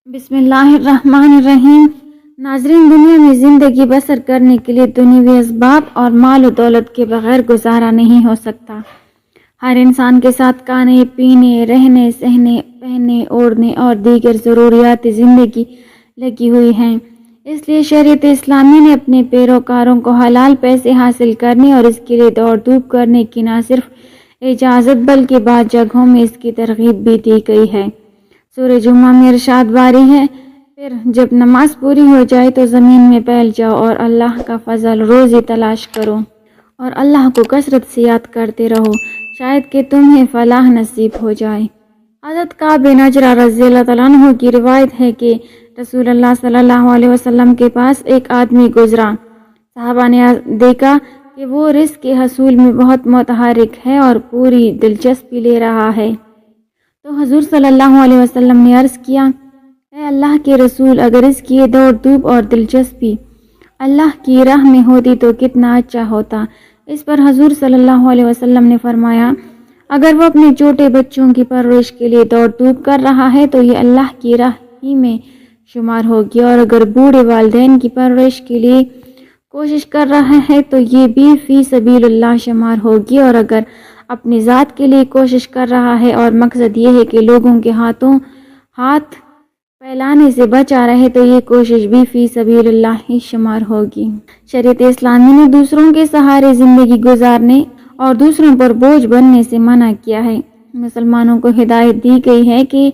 بسم اللہ الرحمن الرحیم۔ ناظرین، دنیا میں زندگی بسر کرنے کے لیے دنیوی اسباب اور مال و دولت کے بغیر گزارا نہیں ہو سکتا۔ ہر انسان کے ساتھ کھانے، پینے، رہنے، سہنے، پہننے، اوڑھنے اور دیگر ضروریات زندگی لگی ہوئی ہیں۔ اس لیے شریعت اسلامی نے اپنے پیروکاروں کو حلال پیسے حاصل کرنے اور اس کے لیے دوڑ دھوپ کرنے کی نہ صرف اجازت بلکہ بعض جگہوں میں اس کی ترغیب بھی دی گئی ہے۔ سورہ جمعہ میں ارشاد باری ہے، پھر جب نماز پوری ہو جائے تو زمین میں پھیل جاؤ اور اللہ کا فضل روزی تلاش کرو اور اللہ کو کثرت سے یاد کرتے رہو، شاید کہ تمہیں فلاح نصیب ہو جائے۔ حضرت کعب بن عجرہ رضی اللہ تعالیٰ عنہ کی روایت ہے کہ رسول اللہ صلی اللہ علیہ وسلم کے پاس ایک آدمی گزرا۔ صحابہ نے دیکھا کہ وہ رزق کے حصول میں بہت متحرک ہے اور پوری دلچسپی لے رہا ہے، تو حضور صلی اللہ علیہ وسلم نے عرض کیا، اے اللہ کے رسول، اگر اس کی دوڑ دھوپ اور دلچسپی اللہ کی راہ میں ہوتی تو کتنا اچھا ہوتا۔ اس پر حضور صلی اللہ علیہ وسلم نے فرمایا، اگر وہ اپنے چھوٹے بچوں کی پرورش کے لیے دوڑ دھوپ کر رہا ہے تو یہ اللہ کی راہ ہی میں شمار ہوگی، اور اگر بوڑھے والدین کی پرورش کے لیے کوشش کر رہا ہے تو یہ بھی فی سبیل اللہ شمار ہوگی، اور اگر اپنی ذات کے لیے کوشش کر رہا ہے اور مقصد یہ ہے کہ لوگوں کے ہاتھ پھیلانے سے بچا رہے تو یہ کوشش بھی فی سبیل اللہ ہی شمار ہوگی۔ شریعت اسلامی نے دوسروں کے سہارے زندگی گزارنے اور دوسروں پر بوجھ بننے سے منع کیا ہے۔ مسلمانوں کو ہدایت دی گئی ہے کہ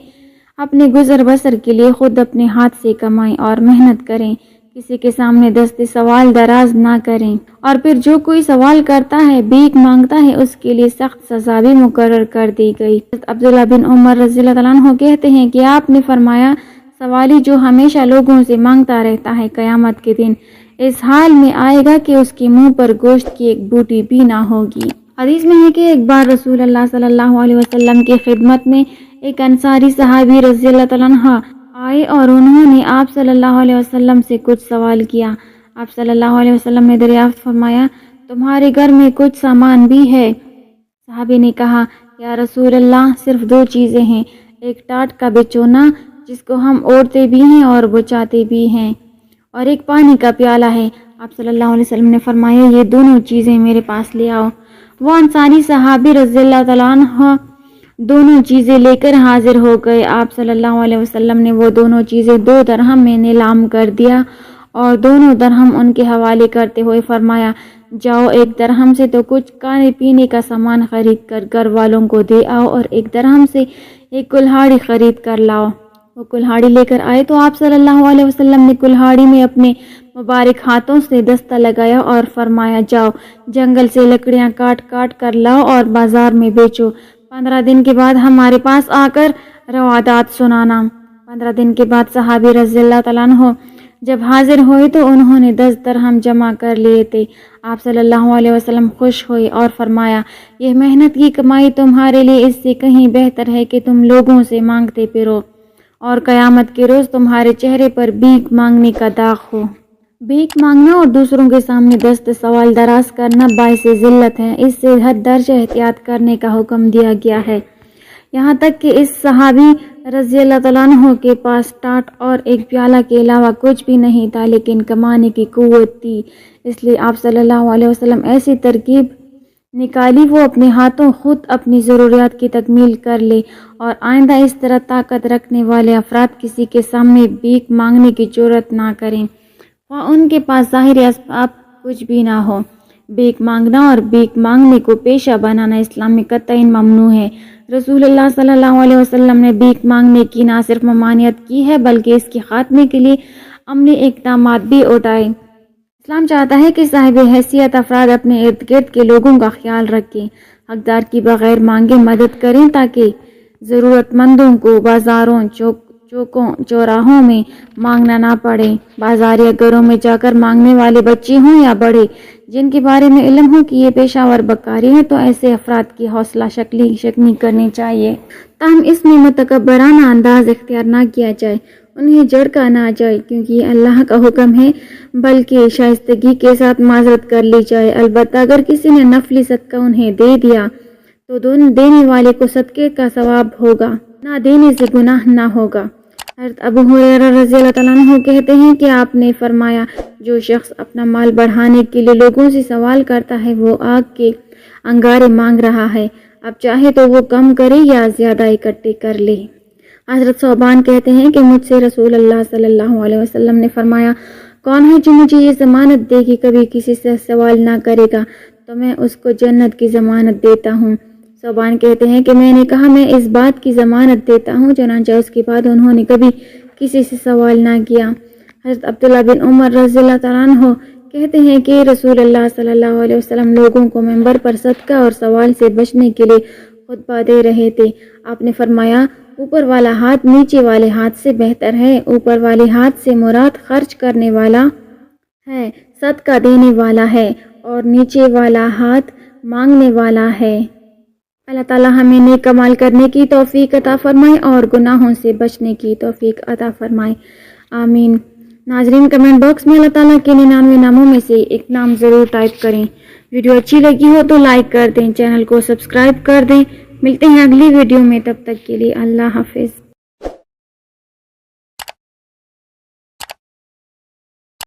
اپنے گزر بسر کے لیے خود اپنے ہاتھ سے کمائیں اور محنت کریں، کسی کے سامنے دست سوال دراز نہ کریں، اور پھر جو کوئی سوال کرتا ہے، بھیک مانگتا ہے، اس کے لیے سخت سزا بھی مقرر کر دی گئی۔ عبداللہ بن عمر رضی اللہ تعالیٰ عنہ کہتے ہیں کہ آپ نے فرمایا، سوالی جو ہمیشہ لوگوں سے مانگتا رہتا ہے، قیامت کے دن اس حال میں آئے گا کہ اس کے منہ پر گوشت کی ایک بوٹی بھی نہ ہوگی۔ حدیث میں ہے کہ ایک بار رسول اللہ صلی اللہ علیہ وسلم کی خدمت میں ایک انصاری صحابی رضی اللہ تعالیٰ عنہ آئے اور انہوں نے آپ صلی اللہ علیہ وسلم سے کچھ سوال کیا۔ آپ صلی اللہ علیہ وسلم نے دریافت فرمایا، تمہارے گھر میں کچھ سامان بھی ہے؟ صحابی نے کہا، یا رسول اللہ، صرف 2 چیزیں ہیں، ایک ٹاٹ کا بچونا جس کو ہم اوڑھتے بھی ہیں اور بچاتے بھی ہیں، اور ایک پانی کا پیالہ ہے۔ آپ صلی اللہ علیہ وسلم نے فرمایا، یہ دونوں چیزیں میرے پاس لے آؤ۔ وہ انصاری صحابی رضی اللہ تعالیٰ عنہ دونوں چیزیں لے کر حاضر ہو گئے۔ آپ صلی اللہ علیہ وسلم نے وہ دونوں چیزیں 2 درہم میں نیلام کر دیا اور دونوں درہم ان کے حوالے کرتے ہوئے فرمایا، جاؤ 1 درہم سے تو کچھ کھانے پینے کا سامان خرید کر گھر والوں کو دے آؤ، اور 1 درہم سے ایک کلہاڑی خرید کر لاؤ۔ وہ کلہاڑی لے کر آئے تو آپ صلی اللہ علیہ وسلم نے کلہاڑی میں اپنے مبارک ہاتھوں سے دستہ لگایا اور فرمایا، جاؤ جنگل سے لکڑیاں کاٹ کاٹ کر لاؤ اور بازار میں بیچو، 15 دن کے بعد ہمارے پاس آ کر روادات سنانا۔ 15 دن کے بعد صحابی رضی اللہ تعالیٰ عنہ جب حاضر ہوئے تو انہوں نے 10 درہم جمع کر لیے تھے۔ آپ صلی اللہ علیہ وسلم خوش ہوئے اور فرمایا، یہ محنت کی کمائی تمہارے لیے اس سے کہیں بہتر ہے کہ تم لوگوں سے مانگتے پھرو اور قیامت کے روز تمہارے چہرے پر بھیک مانگنے کا داغ ہو۔ بھیک مانگنا اور دوسروں کے سامنے دست سوال دراز کرنا باعث ذلت ہے، اس سے حد درجہ احتیاط کرنے کا حکم دیا گیا ہے۔ یہاں تک کہ اس صحابی رضی اللہ تعالیٰ عنہ کے پاس ٹاٹ اور ایک پیالہ کے علاوہ کچھ بھی نہیں تھا، لیکن کمانے کی قوت تھی، اس لیے آپ صلی اللہ علیہ وسلم ایسی ترکیب نکالی وہ اپنے ہاتھوں خود اپنی ضروریات کی تکمیل کر لے، اور آئندہ اس طرح طاقت رکھنے والے افراد کسی کے سامنے بھیک مانگنے کی جرات نہ کریں، خواہ ان کے پاس ظاہری اسباب کچھ بھی نہ ہو۔ بھیک مانگنا اور بھیک مانگنے کو پیشہ بنانا اسلام میں قطعاً ممنوع ہے۔ رسول اللہ صلی اللہ علیہ وسلم نے بھیک مانگنے کی نہ صرف ممانعت کی ہے بلکہ اس کے خاتمے کے لیے عملی اقدامات بھی اٹھائے۔ اسلام چاہتا ہے کہ صاحب حیثیت افراد اپنے ارد گرد کے لوگوں کا خیال رکھیں، حقدار کی بغیر مانگے مدد کریں تاکہ ضرورت مندوں کو بازاروں، چوکوں، چوراہوں میں مانگنا نہ پڑے۔ بازاریہ گھروں میں جا کر مانگنے والے بچے ہوں یا بڑے جن کے بارے میں علم ہو کہ یہ پیشہ ور بکاری ہے تو ایسے افراد کی حوصلہ شکنی کرنی چاہیے، تاہم اس میں متکبرانہ انداز اختیار نہ کیا جائے، انہیں جھڑکا نہ جائے کیونکہ یہ اللہ کا حکم ہے، بلکہ شائستگی کے ساتھ معذرت کر لی جائے۔ البتہ اگر کسی نے نفلی صدقہ انہیں دے دیا تو دینے والے کو صدقے کا ثواب ہوگا، نہ دینے سے گناہ نہ ہوگا۔ حضرت ابو ہریرہ رضی اللہ تعالیٰ عنہ کہتے ہیں کہ آپ نے فرمایا جو شخص اپنا مال بڑھانے کے لیے لوگوں سے سوال کرتا ہے وہ آگ کے انگارے مانگ رہا ہے، اب چاہے تو وہ کم کرے یا زیادہ اکٹھے کر لے۔ حضرت ثوبان کہتے ہیں کہ مجھ سے رسول اللہ صلی اللہ علیہ وسلم نے فرمایا کون ہے جو مجھے یہ ضمانت دے کہ کبھی کسی سے سوال نہ کرے گا تو میں اس کو جنت کی ضمانت دیتا ہوں۔ ثوبان کہتے ہیں کہ میں نے کہا میں اس بات کی ضمانت دیتا ہوں، چنانچہ اس کے بعد انہوں نے کبھی کسی سے سوال نہ کیا۔ حضرت عبداللہ بن عمر رضی اللہ تعالیٰ عنہ کہتے ہیں کہ رسول اللہ صلی اللہ علیہ وسلم لوگوں کو منبر پر صدقہ اور سوال سے بچنے کے لیے خطبہ دے رہے تھے۔ آپ نے فرمایا اوپر والا ہاتھ نیچے والے ہاتھ سے بہتر ہے، اوپر والے ہاتھ سے مراد خرچ کرنے والا ہے، صدقہ دینے والا ہے، اور نیچے والا ہاتھ مانگنے والا ہے۔ اللہ تعالیٰ ہمیں نیک عمل کرنے کی توفیق عطا فرمائے اور گناہوں سے بچنے کی توفیق عطا فرمائے، آمین۔ ناظرین کمنٹ باکس میں اللہ تعالیٰ کے 99 ناموں میں سے ایک نام ضرور ٹائپ کریں۔ ویڈیو اچھی لگی ہو تو لائک کر دیں، چینل کو سبسکرائب کر دیں۔ ملتے ہیں اگلی ویڈیو میں، تب تک کے لیے اللہ حافظ۔